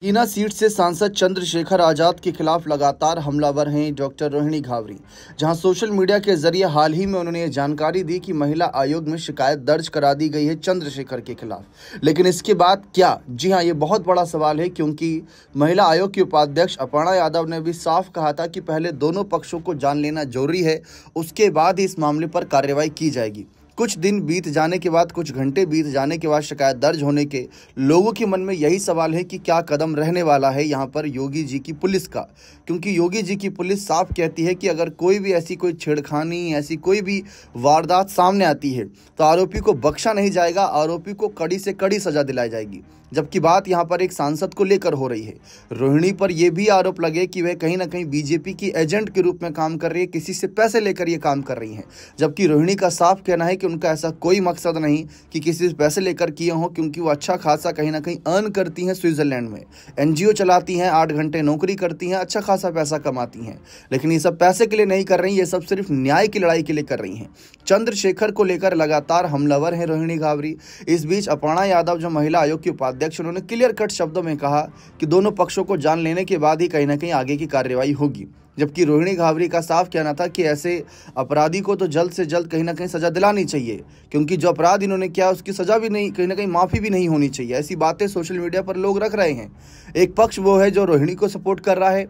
ईना seat से सांसद चंद्रशेखर आजाद के खिलाफ लगातार हमलावर हैं डॉक्टर रोहिणी घावरी, जहां सोशल मीडिया के जरिए हाल ही में उन्होंने ये जानकारी दी कि महिला आयोग में शिकायत दर्ज करा दी गई है चंद्रशेखर के खिलाफ। लेकिन इसके बाद क्या? जी हां, ये बहुत बड़ा सवाल है, क्योंकि महिला आयोग की उपाध्यक्ष अपर्णा यादव ने भी साफ कहा था कि पहले दोनों पक्षों को जान लेना जरूरी है, उसके बाद ही इस मामले पर कार्रवाई की जाएगी। कुछ दिन बीत जाने के बाद, कुछ घंटे बीत जाने के बाद शिकायत दर्ज होने के लोगों के मन में यही सवाल है कि क्या कदम रहने वाला है यहाँ पर योगी जी की पुलिस का। क्योंकि योगी जी की पुलिस साफ कहती है कि अगर कोई भी ऐसी कोई छेड़खानी, ऐसी कोई भी वारदात सामने आती है तो आरोपी को बख्शा नहीं जाएगा, आरोपी को कड़ी से कड़ी सजा दिलाई जाएगी। जबकि बात यहाँ पर एक सांसद को लेकर हो रही है। रोहिणी पर यह भी आरोप लगे कि वह कहीं ना कहीं बीजेपी की एजेंट के रूप में काम कर रही है, किसी से पैसे लेकर ये काम कर रही हैं। जबकि रोहिणी का साफ कहना है कि उनका ऐसा कोई मकसद नहीं कि किसी से पैसे लेकर किए हों, क्योंकि वो अच्छा खासा कहीं ना कहीं अर्न करती हैं स्विट्जरलैंड में, एनजीओ चलाती हैं, 8 घंटे नौकरी करती हैं, अच्छा खासा पैसा कमाती हैं। लेकिन ये सब पैसे के लिए नहीं कर रही, ये सब सिर्फ न्याय की लड़ाई के लिए कर रही हैं। चंद्रशेखर को लेकर लगातार हमलावर हैं रोहिणी घावरी। इस बीच अपर्णा यादव, जो महिला आयोग की उपाध्यक्ष, उन्होंने क्लियर कट शब्दों में कहा कि दोनों पक्षों को जान लेने के बाद ही कहीं ना कहीं आगे की कार्रवाई होगी। जबकि रोहिणी घावरी का साफ कहना था कि ऐसे अपराधी को तो जल्द से जल्द कहीं ना कहीं सजा दिलानी चाहिए, क्योंकि जो अपराध इन्होंने किया उसकी सजा भी नहीं, कहीं ना कहीं माफी भी नहीं होनी चाहिए। ऐसी बातें सोशल मीडिया पर लोग रख रहे हैं। एक पक्ष वो है जो रोहिणी को सपोर्ट कर रहा है,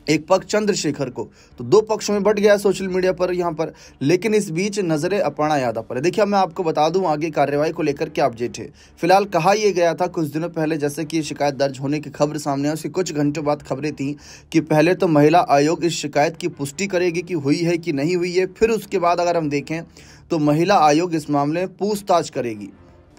एक पक्ष चंद्रशेखर को, तो दो पक्षों में बट गया सोशल मीडिया पर यहाँ पर। लेकिन इस बीच नजरें अपर्णा यादव पर है। देखिए, मैं आपको बता दूं आगे कार्रवाई को लेकर क्या अपडेट है। फिलहाल कहा यह गया था कुछ दिनों पहले, जैसे कि शिकायत दर्ज होने की खबर सामने आई, उसके कुछ घंटों बाद खबरें थी कि पहले तो महिला आयोग इस शिकायत की पुष्टि करेगी कि हुई है कि नहीं हुई है, फिर उसके बाद अगर हम देखें तो महिला आयोग इस मामले में पूछताछ करेगी।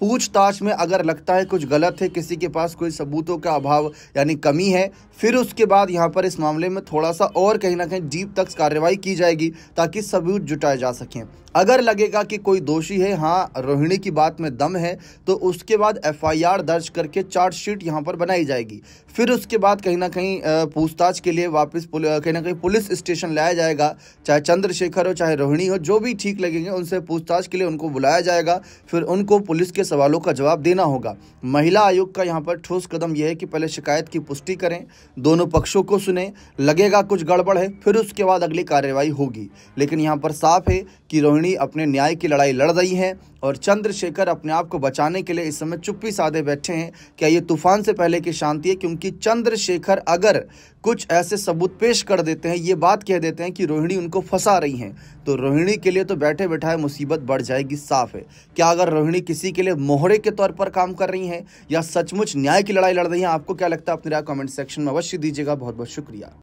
पूछताछ में अगर लगता है कुछ गलत है, किसी के पास कोई सबूतों का अभाव यानी कमी है, फिर उसके बाद यहाँ पर इस मामले में थोड़ा सा और कहीं ना कहीं डीप तक कार्रवाई की जाएगी ताकि सबूत जुटाए जा सकें। अगर लगेगा कि कोई दोषी है, हाँ रोहिणी की बात में दम है, तो उसके बाद एफआईआर दर्ज करके चार्जशीट यहाँ पर बनाई जाएगी। फिर उसके बाद कहीं ना कहीं पूछताछ के लिए वापस कहीं ना कहीं पुलिस स्टेशन लाया जाएगा, चाहे चंद्रशेखर हो चाहे रोहिणी हो, जो भी ठीक लगेंगे उनसे पूछताछ के लिए उनको बुलाया जाएगा। फिर उनको पुलिस के सवालों का जवाब देना होगा। महिला आयोग का यहाँ पर ठोस कदम यह है कि पहले शिकायत की पुष्टि करें, दोनों पक्षों को सुने, लगेगा कुछ गड़बड़ है, फिर उसके बाद अगली कार्रवाई होगी। लेकिन यहाँ पर साफ है कि रोहिणी अपने न्याय की लड़ाई लड़ रही हैं और चंद्रशेखर अपने आप को बचाने के लिए इस समय चुप्पी साधे बैठे हैं। क्या ये तूफान से पहले की शांति है? क्योंकि चंद्रशेखर अगर कुछ ऐसे सबूत पेश कर देते हैं, ये बात कह देते हैं कि रोहिणी उनको फंसा रही हैं, तो रोहिणी के लिए तो बैठे बैठाए मुसीबत बढ़ जाएगी। साफ है। क्या अगर रोहिणी किसी के लिए मोहरे के तौर पर काम कर रही हैं या सचमुच न्याय की लड़ाई लड़ रही हैं? आपको क्या लगता है? अपनी राय कमेंट सेक्शन में अवश्य दीजिएगा। बहुत बहुत शुक्रिया।